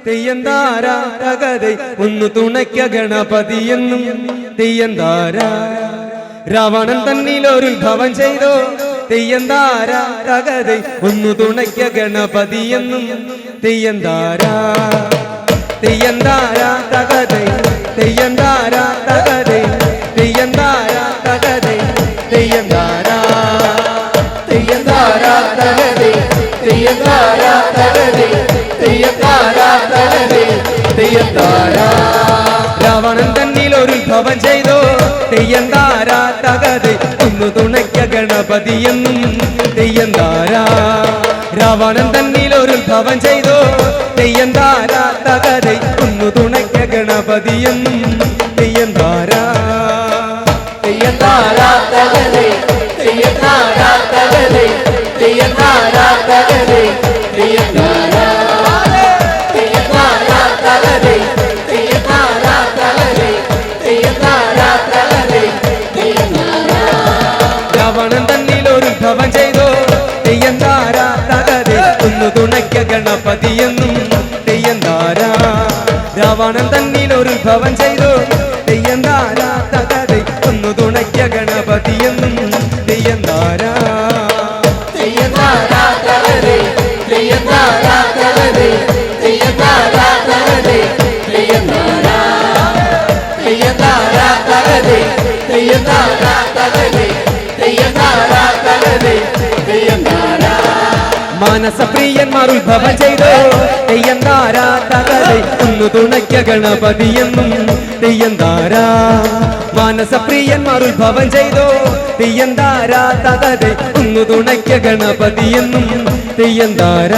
തെയ്യന്താര തകതൈ ഒന്നു തുണയ്ക്ക ഗണപതിയെന്നും തെയ്യന്താര രാവണൻ തന്നിലൊരുത്ഭവം ചെയ്തോ തെയ്യന്താര തകതൈ ഒന്നു തുണയ്ക്ക ഗണപതിയെന്നും തെയ്യന്താര തെയ്യന്താര തകതൈ തെയ്യന്താര തകതൈ തെയ്യന്താര തകതൈ തെയ്യന്താര തെയ്യന്താര തകതൈ തെയ്യന്താര തകതൈ തെയ്യന്താര തകതൈ തെയ്യന്താര രാവണൻ തന്നിലൊരുത്ഭവം ചെയ്തോ തെയ്യന്താര തകതൈ ഒന്നു തുണയ്ക്ക ഗണപതിയെന്നും തെയ്യന്താര രാവണൻ തന്നിലൊരുത്ഭവം ചെയ്തോ തെയ്യന്താര തകതൈ ഒന്നു തുണയ്ക്ക ഗണപതിയെന്നും തെയ്യന്താര തെയ്യന്താര തകതൈ തെയ്യന്താര തകതൈ തെയ്യന്താര തകതൈ തെയ്യന്താര തെയ്യന്താര തകതൈ തെയ്യന്താര തകതൈ തെയ്യന്താര തകതൈ തെയ്യന്താര രാവണൻ തന്നിലൊരുത്ഭവം ചെയ്തോ തെയ്യന്താര തകതൈ ഒന്നു തുണയ്ക്ക ഗണപതിയെന്നും തെയ്യന്താര രാവണൻ തന്നിലൊരുത്ഭവം ചെയ്തോ തെയ്യന്താര തകതൈ ഒന്നു തുണയ്ക്ക ഗണപതിയെന്നും തെയ്യന്താര തെയ്യന്താര തകതൈ തെയ്യന്താര തകതൈ തെയ്യന്താര തകതൈ തെയ്യന്താര തെയ്യന്താര തകതൈ തെയ്യന്താര തകതൈ തെയ്യന്താര തകതൈ തെയ്യന്താര മാനസപ്രിയന്മാർ ഉത്ഭവം ചെയ്തോ തെയ്യന്താര തകതൈ ഒന്നു തുണയ്ക്ക ഗണപതിയെന്നും തെയ്യന്താര മാനസപ്രിയന്മാർ ഉത്ഭവം ചെയ്തോ തെയ്യന്താര തകതൈ ഒന്നു തുണയ്ക്ക ഗണപതിയെന്നും തെയ്യന്താര